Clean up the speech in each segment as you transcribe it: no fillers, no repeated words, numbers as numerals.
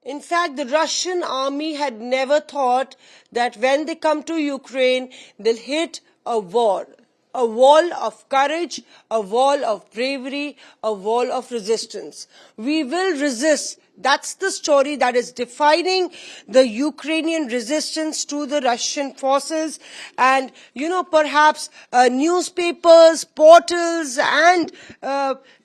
In fact, the Russian army had never thought that when they come to Ukraine, they'll hit a wall of courage, a wall of bravery, a wall of resistance. We will resist. That's the story that is defining the Ukrainian resistance to the Russian forces. And, perhaps newspapers, portals, and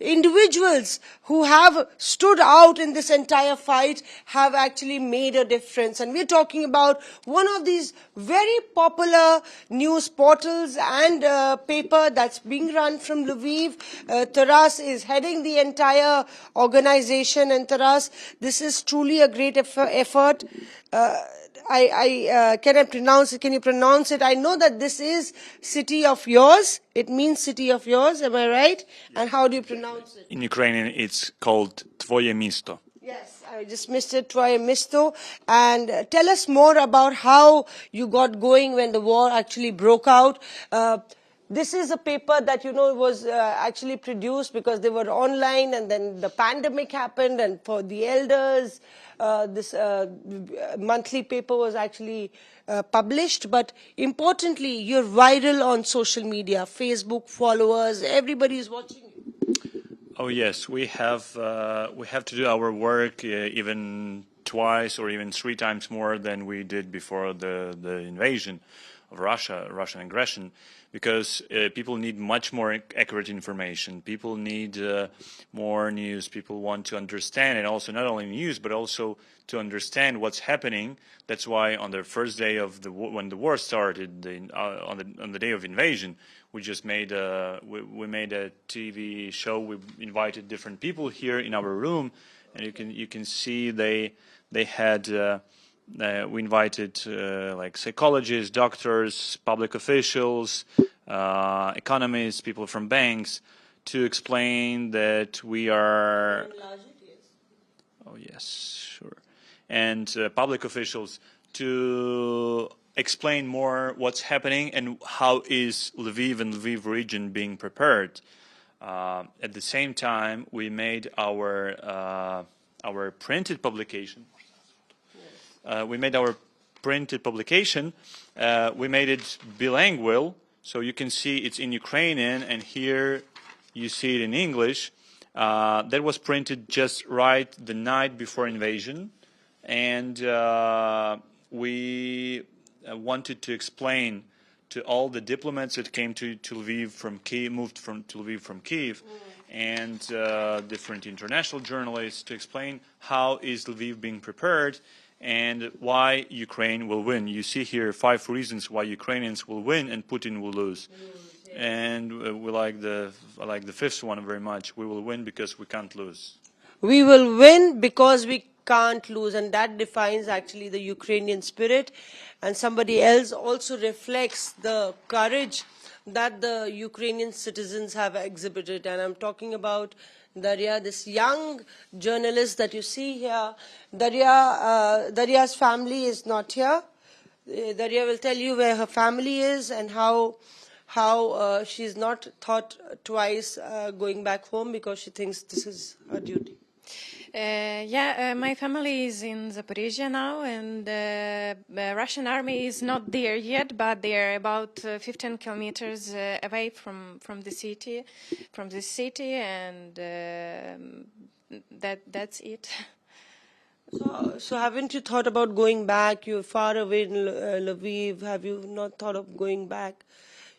individuals who have stood out in this entire fight have actually made a difference. And we're talking about one of these very popular news portals and paper that's being run from Lviv. Taras is heading the entire organization, and Taras, this is truly a great effort. Can I pronounce it? Can you pronounce it? I know that this is city of yours. It means city of yours. Am I right? And how do you pronounce it? In Ukrainian, it's called Tvoye misto. Yes, I just missed it. Tvoye misto. And tell us more about how you got going when the war actually broke out. This is a paper that, was actually produced because they were online, and then the pandemic happened, and for the elders, this monthly paper was actually published. But importantly, you're viral on social media, Facebook followers, everybody is watching you. Oh yes, we have to do our work even twice or even 3 times more than we did before the invasion of Russian aggression, because people need much more accurate information. People need more news. People want to understand, and also not only news, but also to understand what's happening. That's why on the first day of when the war started, on the day of invasion, we just made we made a TV show. We invited different people here in our room, and you can see they had. We invited like psychologists, doctors, public officials, economists, people from banks, to explain that we are. Oh yes, sure, and public officials to explain more what's happening and how is Lviv and Lviv region being prepared. At the same time, we made our printed publication. We made it bilingual, so you can see it's in Ukrainian, and here you see it in English. That was printed just right the night before invasion, and we wanted to explain to all the diplomats that came to Lviv from Kiev, to Lviv from Kiev, and different international journalists, to explain how is Lviv being prepared and why Ukraine will win. You see here 5 reasons why Ukrainians will win and Putin will lose. And we I like the 5th one very much. We will win because we can't lose. We will win because we can't lose, and that defines actually the Ukrainian spirit. And somebody else also reflects the courage that the Ukrainian citizens have exhibited. And I'm talking about Darya, this young journalist that you see here. Darya's family is not here. Darya will tell you where her family is and how she's not thought twice going back home because she thinks this is her duty. My family is in Zaporizhia now, and the Russian army is not there yet, but they are about 15 kilometers away from this city, and that's it. So haven't you thought about going back? You're far away in Lviv. Have you not thought of going back?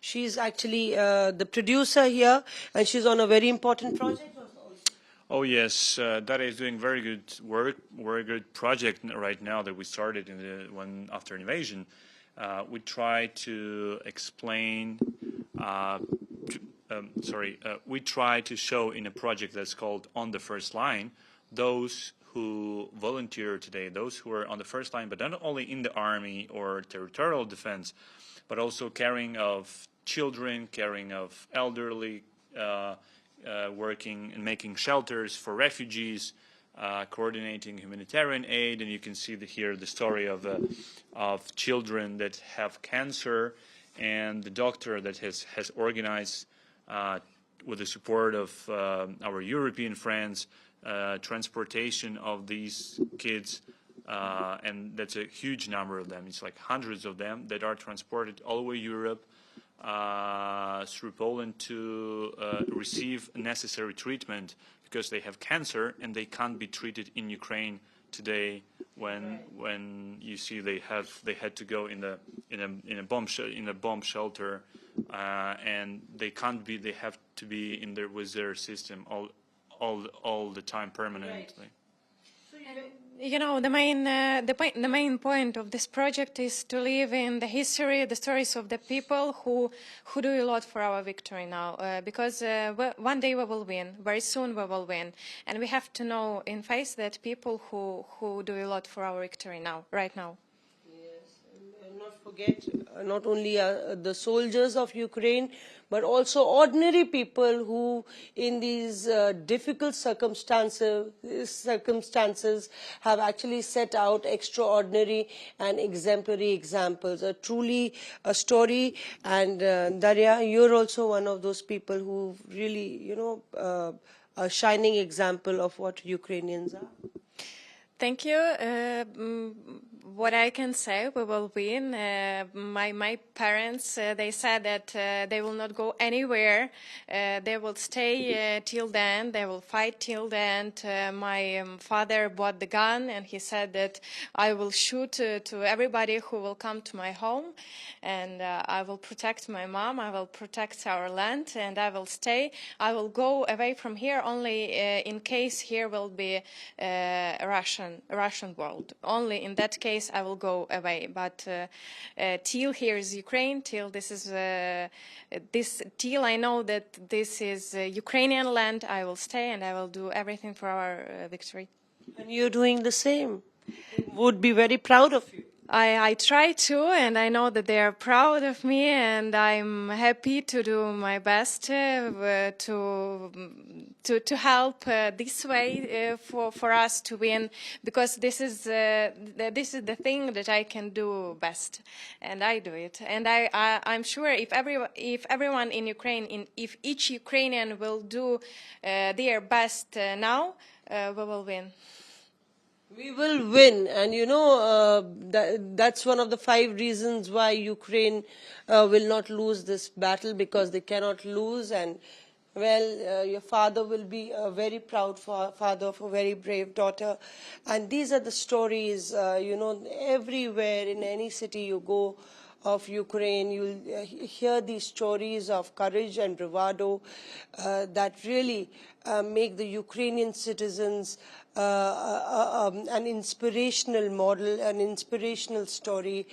She's actually the producer here, and she's on a very important project. Oh yes, Daria is doing very good work, very good project right now that we started after invasion. We try to explain. We try to show in a project that's called On the First Line those who volunteer today, those who are on the first line, but not only in the army or territorial defense, but also caring of children, caring of elderly. Working and making shelters for refugees, coordinating humanitarian aid, and you can see here the story of children that have cancer, and the doctor that has organized, with the support of our European friends, transportation of these kids and that's a huge number of them. It's like hundreds of them that are transported all over Europe through Poland to receive necessary treatment because they have cancer and they can't be treated in Ukraine today. When you see they had to go in a bomb shelter, and they can't be. They have to be in there with their system all the time permanently. You know, the main point of this project is to live in the history, the stories of the people who do a lot for our victory now. Because one day we will win, very soon we will win, and we have to know in face that people who do a lot for our victory now, right now. And not forget, not only the soldiers of Ukraine, but also ordinary people who, in these difficult circumstances, have actually set out extraordinary and exemplary examples. Truly a story. And Darya, you're also one of those people who really, you know, a shining example of what Ukrainians are. Thank you. What I can say, we will win. My parents, they said that they will not go anywhere. They will stay till the end. They will fight till the end. My father bought the gun, and he said that I will shoot to everybody who will come to my home, and I will protect my mom. I will protect our land, and I will stay. I will go away from here only in case here will be Russian world. Only in that case I will go away. But till here is Ukraine, till this is till I know that this is Ukrainian land, I will stay and I will do everything for our victory. And you're doing the same. Would be very proud of you. I try to, and I know that they are proud of me, and I'm happy to do my best to help this way for us to win, because this is the thing that I can do best, and I do it. And I'm sure if everyone in Ukraine, if each Ukrainian will do their best now, we will win. We will win, and you know that's one of the 5 reasons why Ukraine will not lose this battle, because they cannot lose. And well, your father will be a very proud father of a very brave daughter. And these are the stories, you know, everywhere in any city you go of Ukraine, you'll hear these stories of courage and bravado that really make the Ukrainian citizens an inspirational model, an inspirational story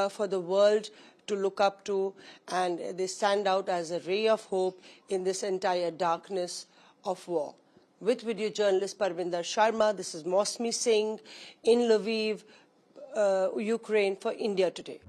for the world to look up to, and they stand out as a ray of hope in this entire darkness of war. With video journalist Parvinder Sharma, this is Mosmi Singh in Lviv, Ukraine, for India Today.